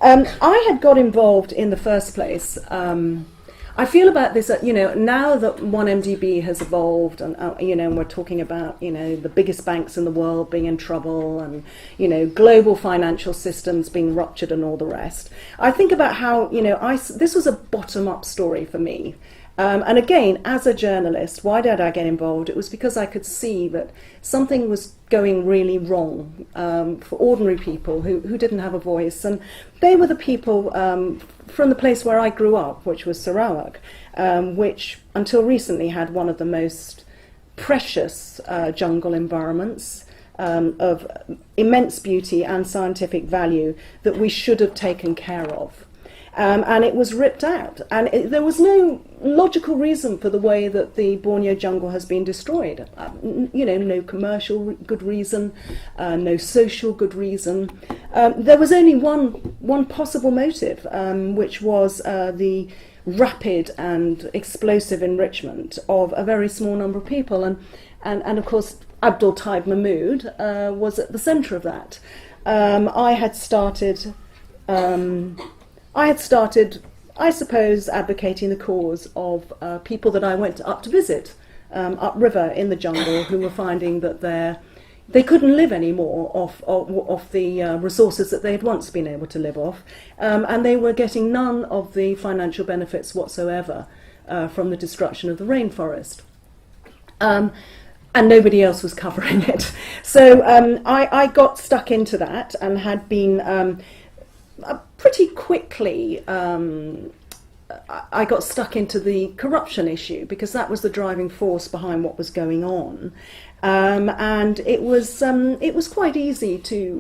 I had got involved in the first place. I feel about this, now that 1MDB has evolved, and and we're talking about the biggest banks in the world being in trouble, and global financial systems being ruptured, and all the rest. I think about how this was a bottom-up story for me. And again, as a journalist, why did I get involved? It was because I could see that something was going really wrong for ordinary people who didn't have a voice. And they were the people from the place where I grew up, which was Sarawak, which until recently had one of the most precious jungle environments of immense beauty and scientific value that we should have taken care of. And it was ripped out, and there was no logical reason for the way that the Borneo jungle has been destroyed. No commercial good reason, no social good reason. There was only one possible motive, which was the rapid and explosive enrichment of a very small number of people, and of course Abdul Taib Mahmood was at the centre of that. I had started, I suppose, advocating the cause of people that I went up to visit upriver in the jungle, who were finding that they couldn't live anymore off the resources that they had once been able to live off, and they were getting none of the financial benefits whatsoever from the destruction of the rainforest. And nobody else was covering it. So I got stuck into that, and had been pretty quickly, I got stuck into the corruption issue, because that was the driving force behind what was going on, and it was quite easy to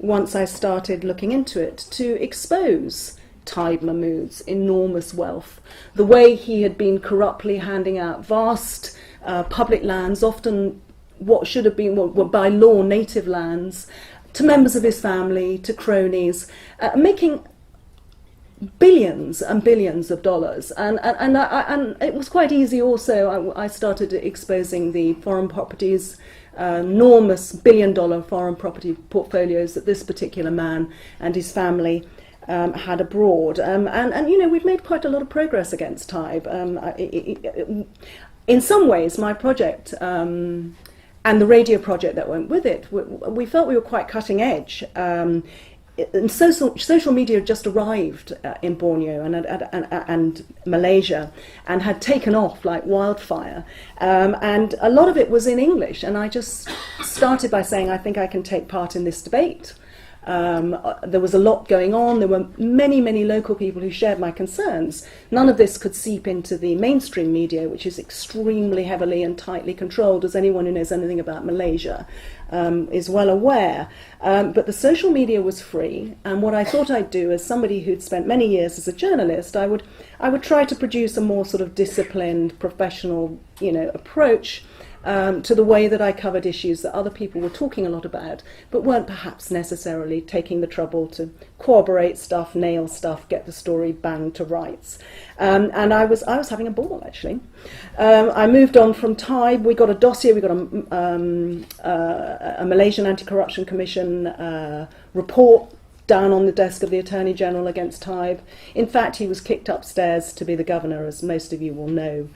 once I started looking into it, to expose Taib Mahmood's enormous wealth, the way he had been corruptly handing out vast public lands, often what should have been by law native lands, to members of his family, to cronies, making billions and billions of dollars. And it was quite easy also. I started exposing the foreign properties, enormous billion-dollar foreign property portfolios that this particular man and his family had abroad. And we've made quite a lot of progress against Taib. In some ways, my project, and the radio project that went with it, we felt we were quite cutting edge. And social media had just arrived in Borneo and Malaysia, and had taken off like wildfire. And a lot of it was in English, and I just started by saying, I think I can take part in this debate. There was a lot going on. There were many, many local people who shared my concerns. None of this could seep into the mainstream media, which is extremely heavily and tightly controlled, as anyone who knows anything about Malaysia is well aware. But the social media was free, and what I thought I'd do, as somebody who'd spent many years as a journalist, I would try to produce a more sort of disciplined, professional, approach to the way that I covered issues that other people were talking a lot about, but weren't perhaps necessarily taking the trouble to corroborate stuff, nail stuff, get the story banged to rights. And I was having a ball, actually. I moved on from Taib. We got a dossier. We got a Malaysian Anti-Corruption Commission report down on the desk of the Attorney General against Taib. In fact, he was kicked upstairs to be the governor, as most of you will know.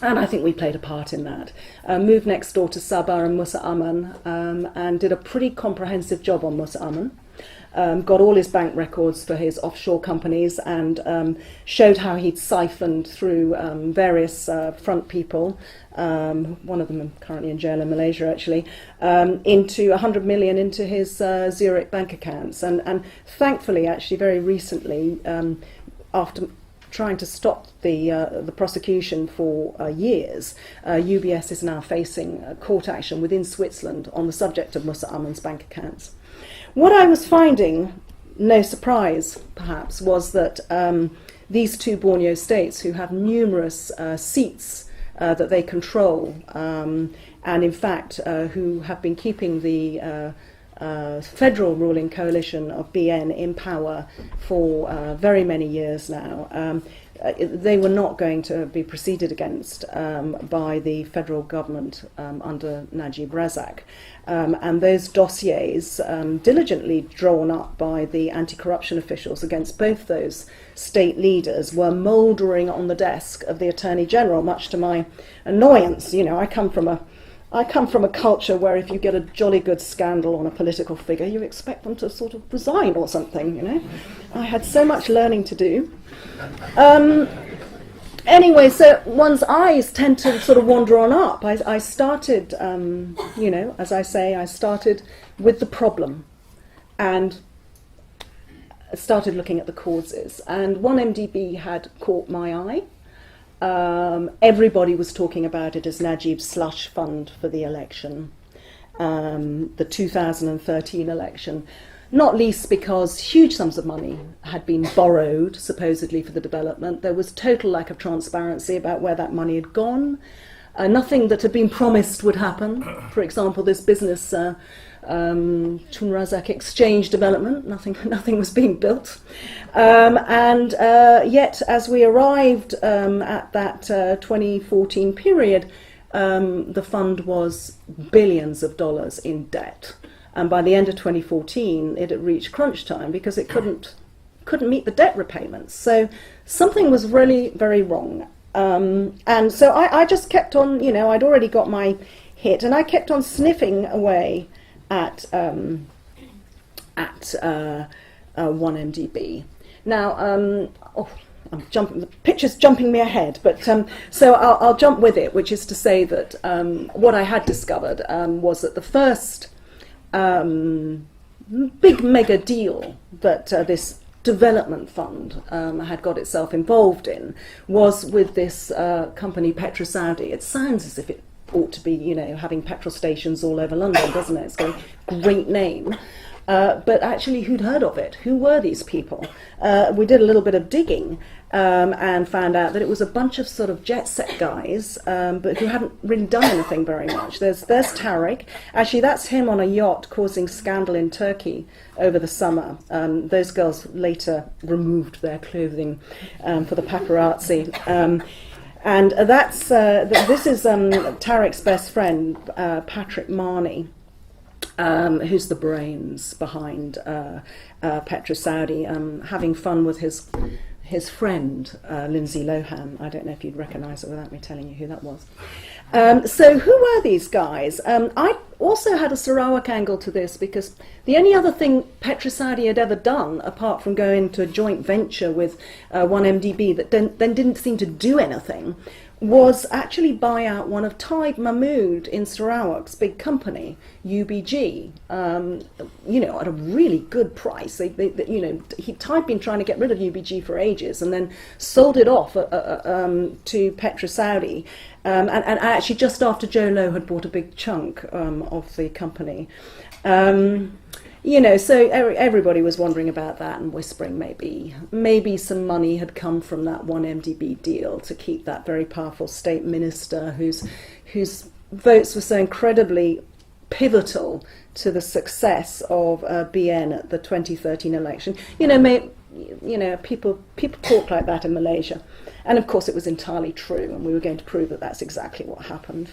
And I think we played a part in that. Moved next door to Sabah and Musa Aman, and did a pretty comprehensive job on Musa Aman. Got all his bank records for his offshore companies, and showed how he'd siphoned through various front people, one of them currently in jail in Malaysia actually, into 100 million into his Zurich bank accounts. And thankfully, actually very recently, after trying to stop the prosecution for years, UBS is now facing court action within Switzerland on the subject of Musa Aman's bank accounts. What I was finding, no surprise perhaps, was that these two Borneo states, who have numerous seats that they control, and in fact who have been keeping the federal ruling coalition of BN in power for very many years now. They were not going to be proceeded against by the federal government under Najib Razak. And those dossiers, diligently drawn up by the anti-corruption officials against both those state leaders, were mouldering on the desk of the Attorney General, much to my annoyance. You know, I come from a culture where if you get a jolly good scandal on a political figure, you expect them to sort of resign or something, you know. I had so much learning to do. Anyway, so one's eyes tend to sort of wander on up. I started, you know, as I say, I started with the problem and started looking at the causes. And one MDB had caught my eye. Everybody was talking about it as Najib's slush fund for the election, the 2013 election, not least because huge sums of money had been borrowed, supposedly for the development. There was total lack of transparency about where that money had gone. Nothing that had been promised would happen. For example, this business, Tun Razak Exchange development, nothing was being built. And yet, as we arrived at that 2014 period, the fund was billions of dollars in debt. And by the end of 2014, it had reached crunch time because it couldn't meet the debt repayments. So something was really very wrong. And so I just kept on, you know, I'd already got my hit, and I kept on sniffing away at 1MDB. Now, I'm jumping. The picture's jumping me ahead, but so I'll jump with it, which is to say that what I had discovered was that the first big mega deal that this development fund had got itself involved in was with this company PetroSaudi. It sounds as if it ought to be, you know, having petrol stations all over London, doesn't it? It's got a great name. But actually, who'd heard of it? Who were these people? We did a little bit of digging and found out that it was a bunch of sort of jet set guys, but who hadn't really done anything very much. There's Tariq. Actually, that's him on a yacht causing scandal in Turkey over the summer. Those girls later removed their clothing for the paparazzi. And this is Tariq's best friend, Patrick Marnie, who's the brains behind PetroSaudi, having fun with his friend, Lindsay Lohan. I don't know if you'd recognise her without me telling you who that was. So who were these guys? I also had a Sarawak angle to this because the only other thing PetroSaudi had ever done, apart from going to a joint venture with 1MDB that then didn't seem to do anything, was actually buy out one of Taib Mahmood in Sarawak's big company, UBG, you know, at a really good price. You know, Taib been trying to get rid of UBG for ages and then sold it off to PetroSaudi. And actually just after Joe Low had bought a big chunk of the company. You know, so everybody was wondering about that and whispering maybe some money had come from that 1MDB deal to keep that very powerful state minister whose votes were so incredibly pivotal to the success of BN at the 2013 election. You know, people talk like that in Malaysia. And of course it was entirely true, and we were going to prove that that's exactly what happened.